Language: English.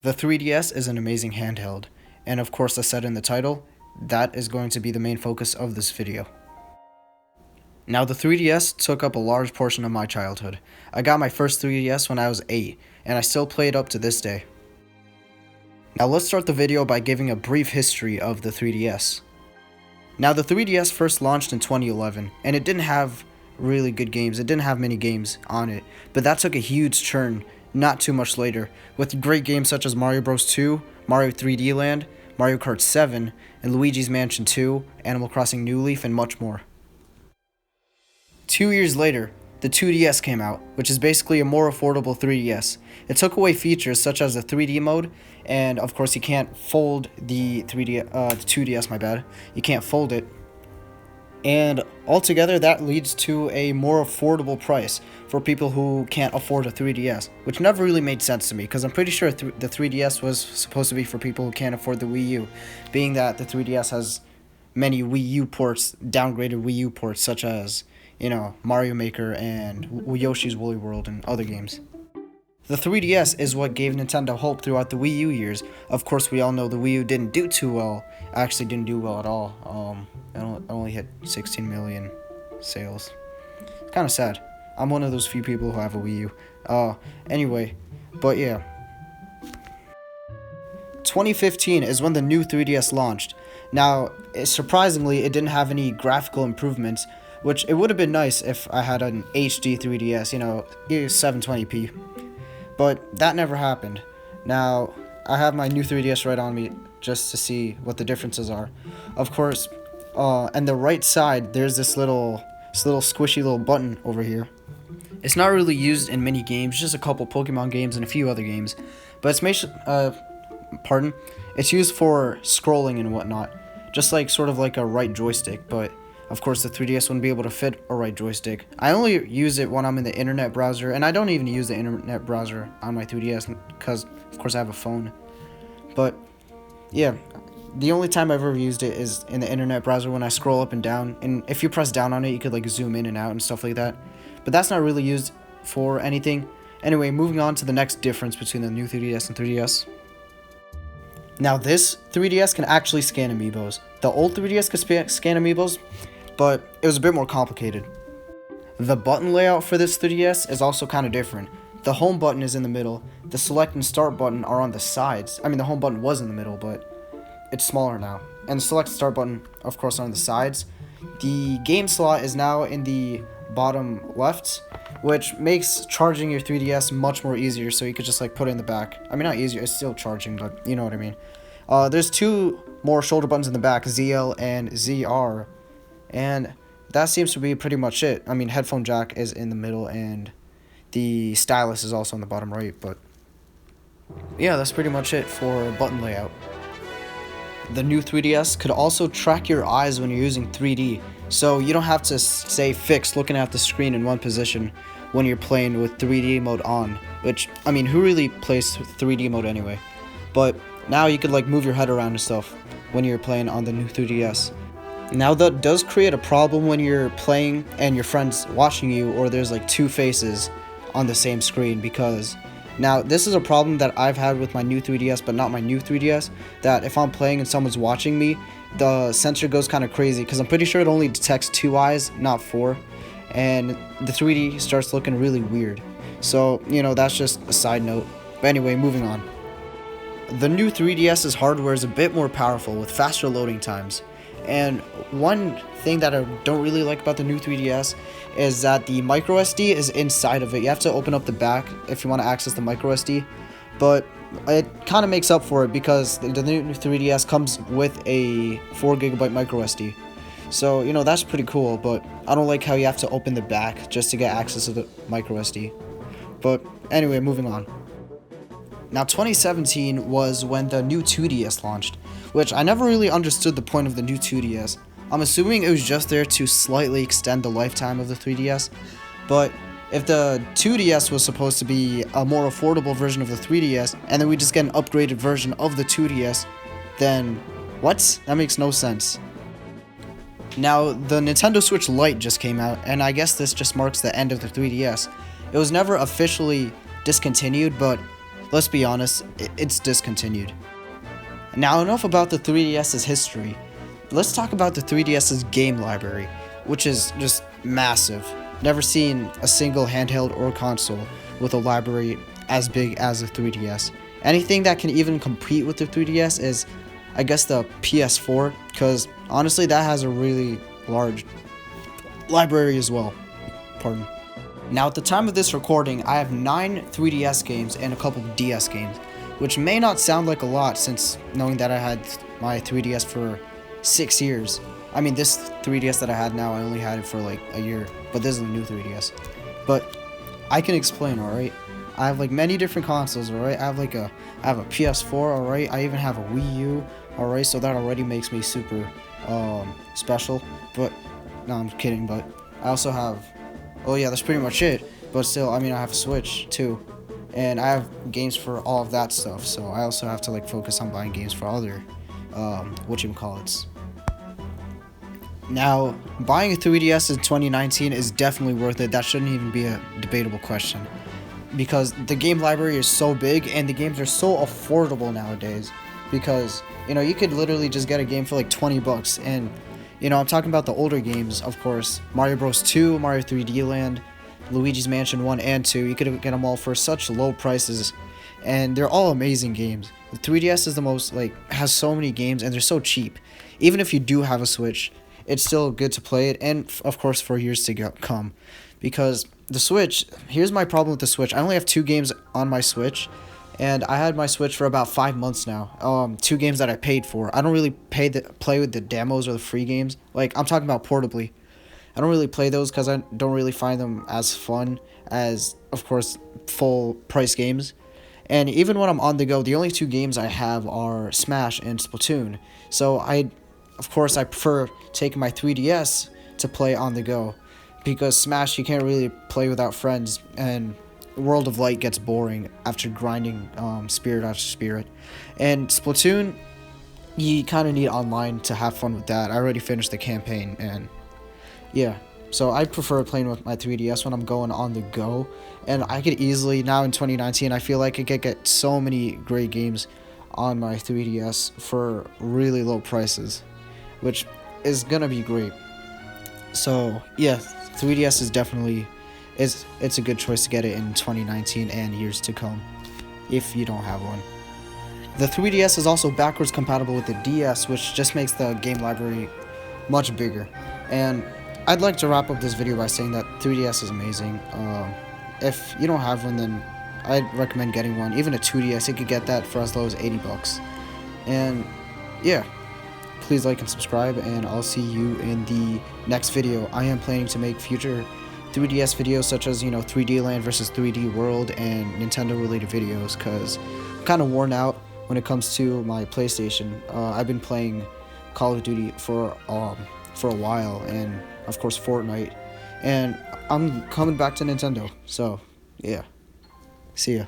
The 3DS is an amazing handheld, and of course, as said in the title, that is going to be the main focus of this video. Now, the 3DS took up a large portion of my childhood. I got my first 3DS when I was 8, and I still play it up to this day. Now, let's start the video by giving a brief history of the 3DS. Now, the 3DS first launched in 2011, and it didn't have really good games. It didn't have many games on it, but that took a huge turn not too much later, with great games such as Mario Bros. 2, Mario 3D Land, Mario Kart 7, and Luigi's Mansion 2, Animal Crossing New Leaf, and much more. 2 years later, the 2DS came out, which is basically a more affordable 3DS. It took away features such as the 3D mode, and of course you can't fold the 2DS, my bad. You can't fold it. And altogether, that leads to a more affordable price for people who can't afford a 3DS, which never really made sense to me, because I'm pretty sure the 3DS was supposed to be for people who can't afford the Wii U, being that the 3DS has many Wii U ports, downgraded Wii U ports, such as, Mario Maker and Yoshi's Woolly World and other games. The 3DS is what gave Nintendo hope throughout the Wii U years. Of course, we all know the Wii U didn't do too well. Actually, didn't do well at all. It only hit 16 million sales. Kind of sad. I'm one of those few people who have a Wii U. Anyway, but yeah. 2015 is when the new 3DS launched. Now, surprisingly, it didn't have any graphical improvements, which it would have been nice if I had an HD 3DS, 720p. But that never happened. Now, I have my new 3DS right on me just to see what the differences are. Of course, on the right side, there's this little squishy little button over here. It's not really used in many games, just a couple Pokemon games and a few other games. But it's it's used for scrolling and whatnot, just like sort of like a right joystick, but of course, the 3DS wouldn't be able to fit a right joystick. I only use it when I'm in the internet browser, and I don't even use the internet browser on my 3DS because, of course, I have a phone. But, yeah, the only time I've ever used it is in the internet browser when I scroll up and down. And if you press down on it, you could, zoom in and out and stuff like that. But that's not really used for anything. Anyway, moving on to the next difference between the new 3DS and 3DS. Now, this 3DS can actually scan amiibos. The old 3DS could scan amiibos, but it was a bit more complicated. The button layout for this 3DS is also kind of different. The home button is in the middle. The select and start button are on the sides. I mean, the home button was in the middle, but it's smaller now. And the select and start button, of course, are on the sides. The game slot is now in the bottom left, which makes charging your 3DS much more easier, so you could just put it in the back. I mean, not easier, it's still charging, but you know what I mean. There's two more shoulder buttons in the back, ZL and ZR, and that seems to be pretty much it. I mean, headphone jack is in the middle, and the stylus is also in the bottom right, but yeah, that's pretty much it for button layout. The new 3DS could also track your eyes when you're using 3D, so you don't have to stay fixed looking at the screen in one position when you're playing with 3D mode on, which, I mean, who really plays 3D mode anyway? But now you could move your head around and stuff when you're playing on the new 3DS. Now that does create a problem when you're playing and your friend's watching you, or there's two faces on the same screen, because now this is a problem that I've had with my new 3DS, but not my new 3DS, that if I'm playing and someone's watching me, the sensor goes kind of crazy, because I'm pretty sure it only detects 2 eyes, not 4, and the 3D starts looking really weird. So, that's just a side note. But anyway, moving on. The new 3DS's hardware is a bit more powerful with faster loading times. And one thing that I don't really like about the new 3DS is that the microSD is inside of it. You have to open up the back if you want to access the microSD. But it kind of makes up for it because the new 3DS comes with a 4GB microSD. So, that's pretty cool, but I don't like how you have to open the back just to get access to the microSD. But anyway, moving on. Now, 2017 was when the new 2DS launched, which I never really understood the point of the new 2DS. I'm assuming it was just there to slightly extend the lifetime of the 3DS, but if the 2DS was supposed to be a more affordable version of the 3DS, and then we just get an upgraded version of the 2DS, then what? That makes no sense. Now, the Nintendo Switch Lite just came out, and I guess this just marks the end of the 3DS. It was never officially discontinued, but let's be honest, it's discontinued. Now enough about the 3DS's history. Let's talk about the 3DS's game library, which is just massive. Never seen a single handheld or console with a library as big as the 3DS. Anything that can even compete with the 3DS is, I guess, the PS4, because honestly that has a really large library as well. Pardon. Now at the time of this recording, I have 9 3DS games and a couple DS games, which may not sound like a lot since knowing that I had my 3DS for 6 years. I mean, this 3DS that I had now, I only had it for like a year, but this is the new 3DS. But I can explain, alright? I have like many different consoles, alright? I have a PS4, alright? I even have a Wii U, alright? So that already makes me super special. But no, I'm kidding, but I also have, oh yeah, that's pretty much it. But still, I mean, I have a Switch too. And I have games for all of that stuff, so I also have to like focus on buying games for other whatchamacallits. Now, buying a 3DS in 2019 is definitely worth it. That shouldn't even be a debatable question, because the game library is so big and the games are so affordable nowadays. Because, you know, you could literally just get a game for like $20, and, you know, I'm talking about the older games, of course. Mario Bros. 2, Mario 3D Land, Luigi's Mansion 1 and 2. You could get them all for such low prices, and they're all amazing games. The 3DS is the most, like, has so many games, and they're so cheap. Even if you do have a Switch, it's still good to play it, and of course for years to come. Because the Switch, here's my problem with the Switch. I only have 2 games on my Switch, and I had my Switch for about 5 months now. 2 games that I paid for. I don't really play with the demos or the free games. Like, I'm talking about portably. I don't really play those because I don't really find them as fun as, of course, full price games. And even when I'm on the go, the only 2 games I have are Smash and Splatoon. So of course, I prefer taking my 3DS to play on the go, because Smash you can't really play without friends, and World of Light gets boring after grinding spirit after spirit. And Splatoon, you kind of need online to have fun with that. I already finished the campaign, and yeah, so I prefer playing with my 3DS when I'm going on the go. And I could easily, now in 2019, I feel like I could get so many great games on my 3DS for really low prices, which is gonna be great. So yeah, 3DS is definitely, it's a good choice to get it in 2019 and years to come, if you don't have one. The 3DS is also backwards compatible with the DS, which just makes the game library much bigger. And I'd like to wrap up this video by saying that 3DS is amazing. If you don't have one, then I'd recommend getting one. Even a 2DS, you could get that for as low as $80. And yeah, please like and subscribe, and I'll see you in the next video. I am planning to make future 3DS videos, such as, you know, 3D Land versus 3D World and Nintendo related videos, because I'm kind of worn out when it comes to my PlayStation. I've been playing Call of Duty for a while, and of course Fortnite, and I'm coming back to Nintendo. So yeah, see ya.